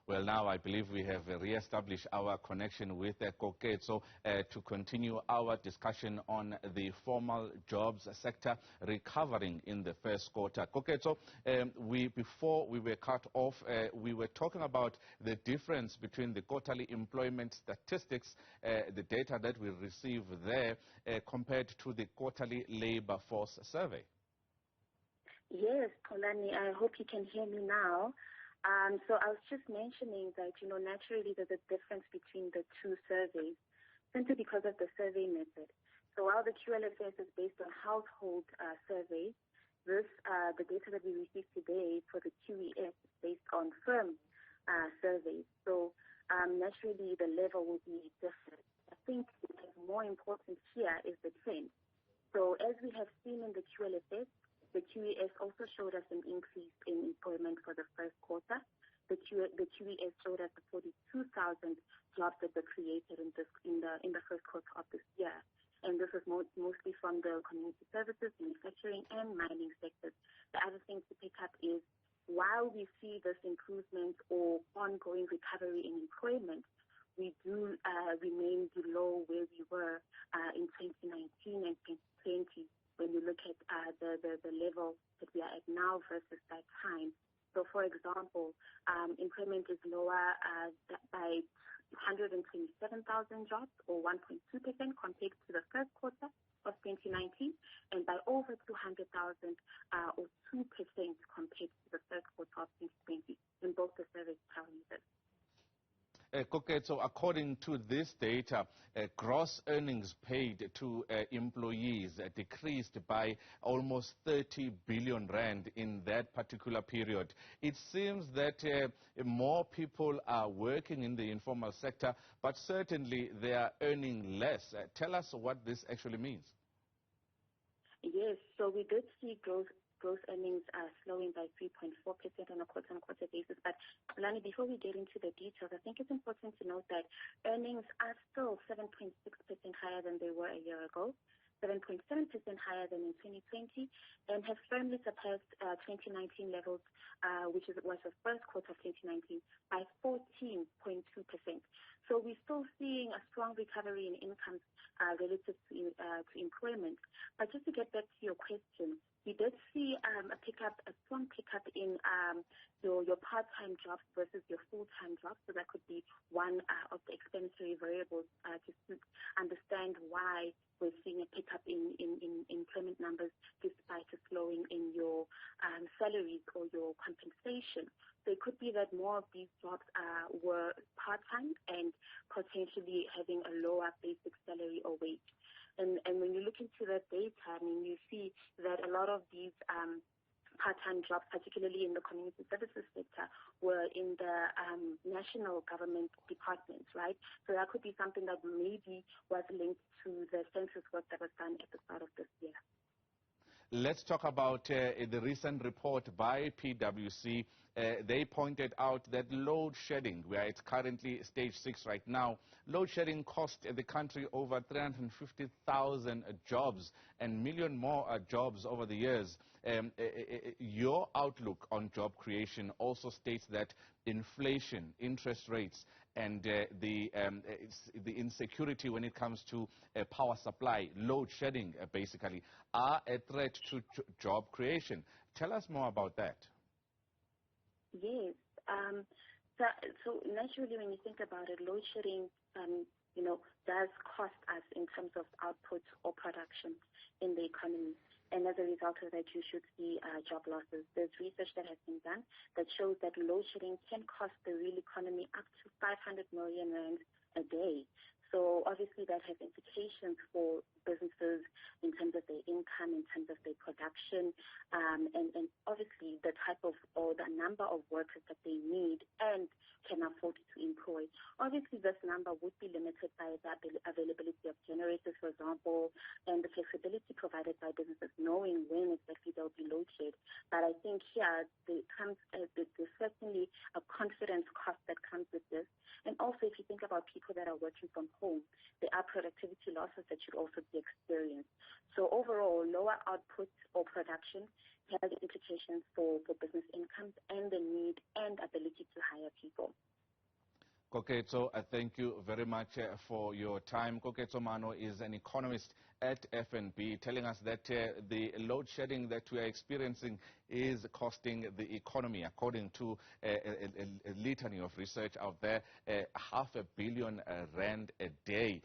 Well, now I believe we have re-established our connection with Koketso to continue our discussion on the formal jobs sector recovering in the first quarter. Koketso, before we were cut off, we were talking about the difference between the quarterly employment statistics, the data that we receive there, compared to the quarterly labor force survey. Yes, Polani, I hope you can hear me now. So I was just mentioning that, naturally there's a difference between the two surveys, simply because of the survey method. So while the QLFS is based on household surveys, the data that we receive today for the QES is based on firm surveys. So naturally the level will be different. I think what is more important here is the trend. So as we have seen in the QLFS, the QES also showed us an increase in employment for the first quarter. The QES showed us the 42,000 jobs that were created in the first quarter of this year. And this was mostly from the community services, manufacturing, and mining sectors. The other thing to pick up is, while we see this improvement or ongoing recovery in employment, we do remain below where we were in 2019 and 2020. When you look at the level that we are at now versus that time. So, for example, employment is lower by 127,000 jobs, or 1.2% compared to the first quarter of 2019, and by over 200,000, or 2% compared to the first quarter of 2020 in both the service parameters. Koketso, according to this data, gross earnings paid to employees decreased by almost 30 billion rand in that particular period. It seems that more people are working in the informal sector, but certainly they are earning less. Tell us what this actually means. Yes, so we did see gross earnings are slowing by 3.4% on a quarter-on-quarter basis. But, Lani, before we get into the details, I think it's important to note that earnings are still 7.6% higher than they were a year ago, 7.7% higher than in 2020, and have firmly surpassed 2019 levels, which was the first quarter of 2019, by 14.2%. So we're still seeing a strong recovery in incomes relative to employment. But just to get back to your question, we did see a strong pickup in your part-time jobs versus your full-time jobs. So that could be one of the explanatory variables to understand why we're seeing a pickup in employment numbers despite a slowing in your salaries or your compensation. So it could be that more of these jobs were part-time and potentially having a lower basic salary or wage. And when you look into the data, you see that a lot of these part-time jobs, particularly in the community services sector, were in the national government departments, right? So that could be something that maybe was linked to the census work that was done at the start of this year. Let's talk about the recent report by PwC. They pointed out that load shedding, where it's currently stage 6 right now, load shedding cost the country over 350,000 jobs and million more jobs over the years. Your outlook on job creation also states that inflation, interest rates, and the insecurity when it comes to power supply, load shedding basically, are a threat to job creation. Tell us more about that. Yes. So naturally, when you think about it, load shedding, does cost us in terms of output or production in the economy. And as a result of that, you should see job losses. There's research that has been done that shows that load shedding can cost the real economy up to 500 million rand a day. So obviously that has implications for businesses in terms of their income, in terms of their production, and obviously the type of or the number of workers that they need and can afford to employ. Obviously this number would be limited by the availability of generators, for example, and the flexibility provided by businesses knowing when exactly they'll be load shed. But I think here there's certainly a confidence cost that comes with this. And also if you think about people that are working from home, there are productivity losses that should also be experienced. So overall, lower output or production has implications for business incomes and the need and ability to hire people. people. Koketso, thank you very much for your time. Koketso Mano is an economist at FNB, telling us that the load shedding that we are experiencing is costing the economy, according to a litany of research out there, R500 million a day.